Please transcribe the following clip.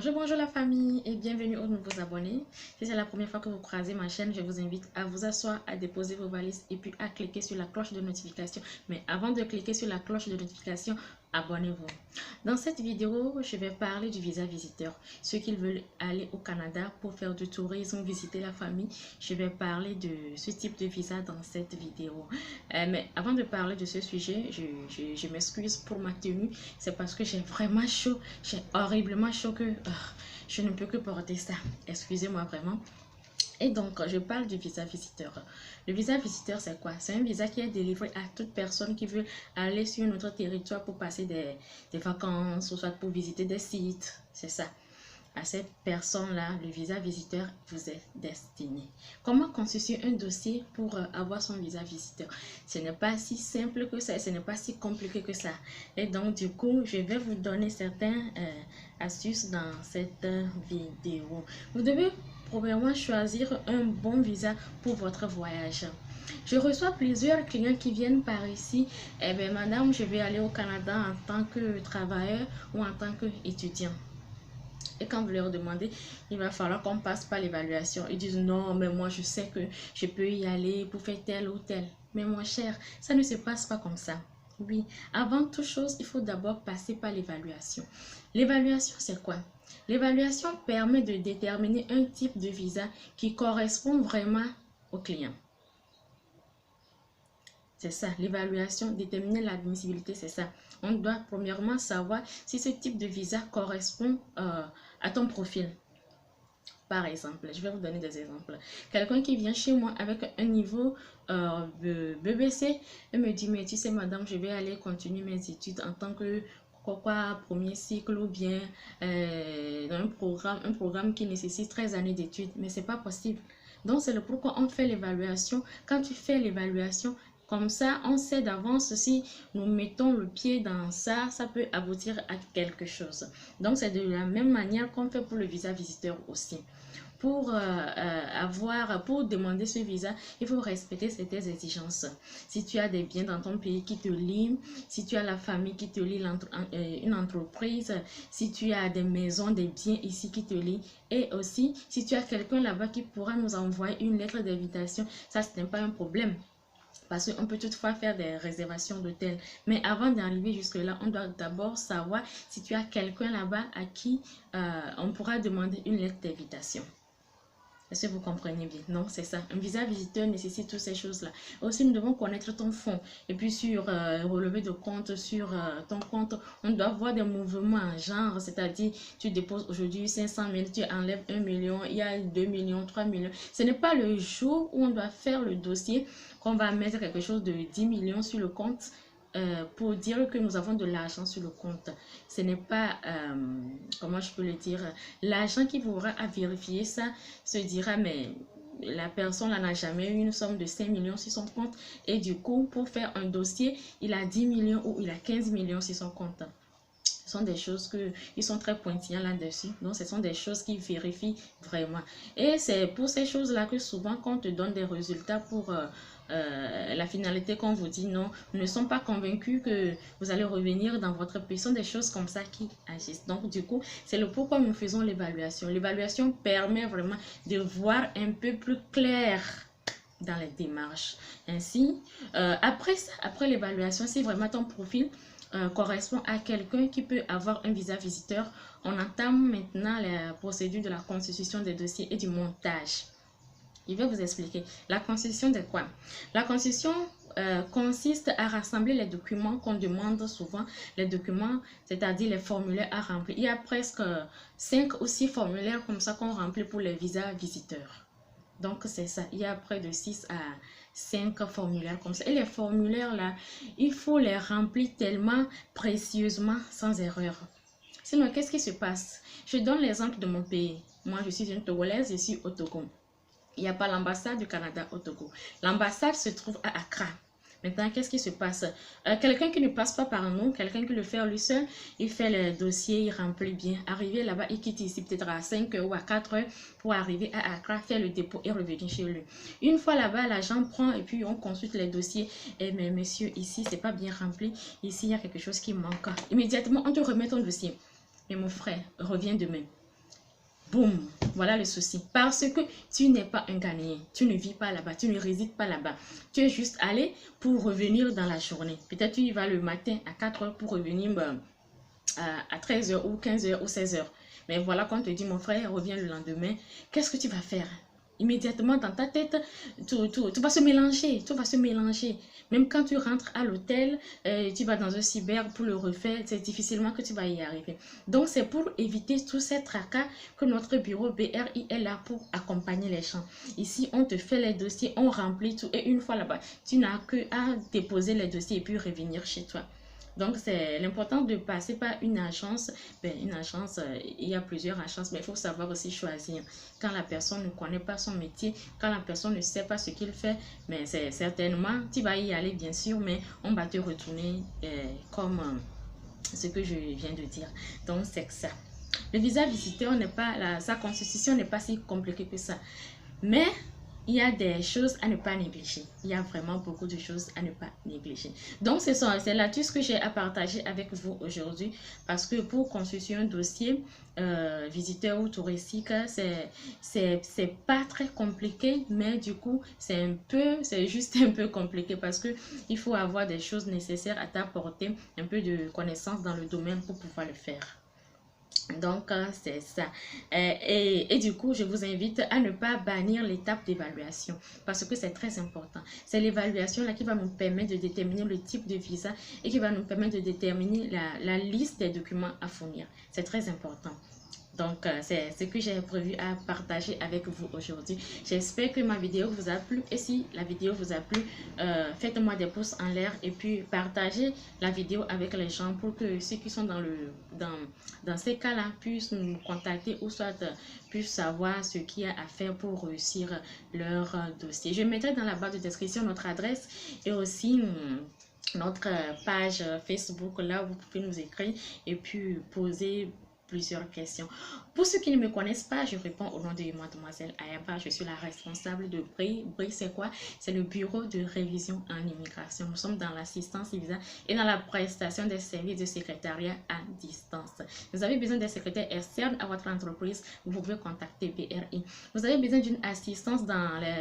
Rebonjour la famille et bienvenue aux nouveaux abonnés. Si c'est la première fois que vous croisez ma chaîne, je vous invite à vous asseoir, à déposer vos valises et puis à cliquer sur la cloche de notification. Mais avant de cliquer sur la cloche de notification, abonnez-vous. Dans cette vidéo, je vais parler du visa visiteur. Ceux qui veulent aller au Canada pour faire du tourisme, visiter la famille, je vais parler de ce type de visa dans cette vidéo. Mais avant de parler de ce sujet, je m'excuse pour ma tenue. C'est parce que j'ai vraiment chaud, j'ai horriblement chaud que je ne peux que porter ça. Excusez-moi vraiment. Et donc, je parle du visa visiteur. Le visa visiteur, c'est quoi? C'est un visa qui est délivré à toute personne qui veut aller sur notre territoire pour passer des vacances ou soit pour visiter des sites. C'est ça. À cette personne-là, le visa visiteur vous est destiné. Comment constituer un dossier pour avoir son visa visiteur? Ce n'est pas si simple que ça, ce n'est pas si compliqué que ça. Et donc, du coup, je vais vous donner certaines astuces dans cette vidéo. Vous devez premièrement choisir un bon visa pour votre voyage. Je reçois plusieurs clients qui viennent par ici. Eh bien, madame, je vais aller au Canada en tant que travailleur ou en tant qu'étudiant. Et quand vous leur demandez, il va falloir qu'on passe par l'évaluation. Ils disent non, mais moi je sais que je peux y aller pour faire tel ou tel. Mais mon cher, ça ne se passe pas comme ça. Oui, avant toute chose, il faut d'abord passer par l'évaluation. L'évaluation, c'est quoi? L'évaluation permet de déterminer un type de visa qui correspond vraiment au client. C'est ça, l'évaluation, déterminer l'admissibilité, c'est ça. On doit premièrement savoir si ce type de visa correspond à ton profil. Par exemple, je vais vous donner des exemples. Quelqu'un qui vient chez moi avec un niveau BBC et me dit, mais tu sais madame, je vais aller continuer mes études en tant que premier cycle ou bien dans un programme qui nécessite 13 années d'études, mais c'est pas possible. Donc c'est le pourquoi on fait l'évaluation. Quand tu fais l'évaluation, comme ça, on sait d'avance si nous mettons le pied dans ça, ça peut aboutir à quelque chose. Donc, c'est de la même manière qu'on fait pour le visa visiteur aussi. Pour demander ce visa, il faut respecter certaines exigences. Si tu as des biens dans ton pays qui te lient, si tu as la famille qui te lie, une entreprise, si tu as des maisons, des biens ici qui te lient, et aussi si tu as quelqu'un là-bas qui pourra nous envoyer une lettre d'invitation, ça ce n'est pas un problème. Parce qu'on peut toutefois faire des réservations d'hôtel. Mais avant d'arriver jusque-là, on doit d'abord savoir si tu as quelqu'un là-bas à qui on pourra demander une lettre d'invitation. Est-ce que vous comprenez bien? Non, c'est ça. Un visa visiteur nécessite toutes ces choses-là. Aussi, nous devons connaître ton fonds. Et puis, sur relevé de compte, sur ton compte, on doit voir des mouvements genre, c'est-à-dire, tu déposes aujourd'hui 500 000, tu enlèves 1 million, il y a 2 millions, 3 millions. Ce n'est pas le jour où on doit faire le dossier qu'on va mettre quelque chose de 10 millions sur le compte. Pour dire que nous avons de l'argent sur le compte. Ce n'est pas, comment je peux le dire, l'agent qui pourra à vérifier ça se dira, mais la personne n'a jamais eu une somme de 5 millions sur son compte et du coup, pour faire un dossier, il a 10 millions ou il a 15 millions sur son compte. Ce sont des choses ils sont très pointillants là-dessus. Donc, ce sont des choses qui vérifient vraiment. Et c'est pour ces choses-là que souvent, quand on te donne des résultats pour la finalité qu'on vous dit non, nous ne sommes pas convaincus que vous allez revenir dans votre pays. Ce sont des choses comme ça qui agissent. Donc, du coup, c'est le pourquoi nous faisons l'évaluation. L'évaluation permet vraiment de voir un peu plus clair dans les démarches. Ainsi, après l'évaluation, si vraiment ton profil correspond à quelqu'un qui peut avoir un visa visiteur, on entame maintenant la procédure de la constitution des dossiers et du montage. Je vais vous expliquer. La constitution de quoi? La constitution consiste à rassembler les documents qu'on demande souvent, les documents, c'est-à-dire les formulaires à remplir. Il y a presque 5 ou 6 formulaires comme ça qu'on remplit pour les visas visiteurs. Donc, c'est ça. Il y a près de 6 à 5 formulaires comme ça. Et les formulaires là, il faut les remplir tellement précieusement, sans erreur. Sinon, qu'est-ce qui se passe? Je donne l'exemple de mon pays. Moi, je suis une Togolaise, je suis au Togo. Il n'y a pas l'ambassade du Canada au Togo. L'ambassade se trouve à Accra. Maintenant, qu'est-ce qui se passe? Quelqu'un qui ne passe pas par nous, quelqu'un qui le fait lui seul, il fait le dossier, il remplit bien. Arrivé là-bas, il quitte ici peut-être à 5 h ou à 4 h pour arriver à Accra, faire le dépôt et revenir chez lui. Une fois là-bas, l'agent prend et puis on consulte les dossiers. Et mais monsieur, ici, c'est pas bien rempli. Ici, il y a quelque chose qui manque. Immédiatement, on te remet ton dossier. Mais mon frère, reviens demain. Boum, voilà le souci. Parce que tu n'es pas un Ghanéen, tu ne vis pas là-bas, tu ne résides pas là-bas. Tu es juste allé pour revenir dans la journée. Peut-être tu y vas le matin à 4 heures pour revenir à 13 heures ou 15 heures ou 16 heures. Mais voilà quand on te dit, mon frère, reviens le lendemain, qu'est-ce que tu vas faire? Immédiatement dans ta tête, tout va se mélanger, tout va se mélanger. Même quand tu rentres à l'hôtel, tu vas dans un cyber pour le refaire, c'est difficilement que tu vas y arriver. Donc c'est pour éviter tous ces tracas que notre bureau BRI est là pour accompagner les gens. Ici, on te fait les dossiers, on remplit tout et une fois là-bas, tu n'as que à déposer les dossiers et puis revenir chez toi. Donc, c'est l'important de passer par une agence. Une agence, il y a plusieurs agences, mais il faut savoir aussi choisir. Quand la personne ne connaît pas son métier, quand la personne ne sait pas ce qu'il fait, mais c'est certainement, tu vas y aller bien sûr, mais on va te retourner comme ce que je viens de dire. Donc, c'est ça. Le visa visiteur n'est pas, sa constitution n'est pas si compliquée que ça. Mais il y a des choses à ne pas négliger. Il y a vraiment beaucoup de choses à ne pas négliger. Donc, c'est là-dessus ce que j'ai à partager avec vous aujourd'hui. Parce que pour constituer un dossier visiteur ou touristique, c'est pas très compliqué. Mais du coup, c'est juste un peu compliqué. Parce que il faut avoir des choses nécessaires à t'apporter. Un peu de connaissances dans le domaine pour pouvoir le faire. Donc, c'est ça. Et du coup, je vous invite à ne pas bannir l'étape d'évaluation parce que c'est très important. C'est l'évaluation là qui va nous permettre de déterminer le type de visa et qui va nous permettre de déterminer la liste des documents à fournir. C'est très important. Donc, c'est ce que j'ai prévu à partager avec vous aujourd'hui. J'espère que ma vidéo vous a plu. Et si la vidéo vous a plu, faites-moi des pouces en l'air et puis partagez la vidéo avec les gens pour que ceux qui sont dans ces cas-là puissent nous contacter ou soit puissent savoir ce qu'il y a à faire pour réussir leur dossier. Je mettrai dans la barre de description notre adresse et aussi notre page Facebook là où vous pouvez nous écrire et puis poser plusieurs questions. Pour ceux qui ne me connaissent pas, je réponds au nom de mademoiselle Ayaba. Je suis la responsable de BRI. BRI, c'est quoi? C'est le bureau de révision en immigration. Nous sommes dans l'assistance visa et dans la prestation des services de secrétariat à distance. Vous avez besoin des secrétaires externes à votre entreprise, vous pouvez contacter BRI. Vous avez besoin d'une assistance dans les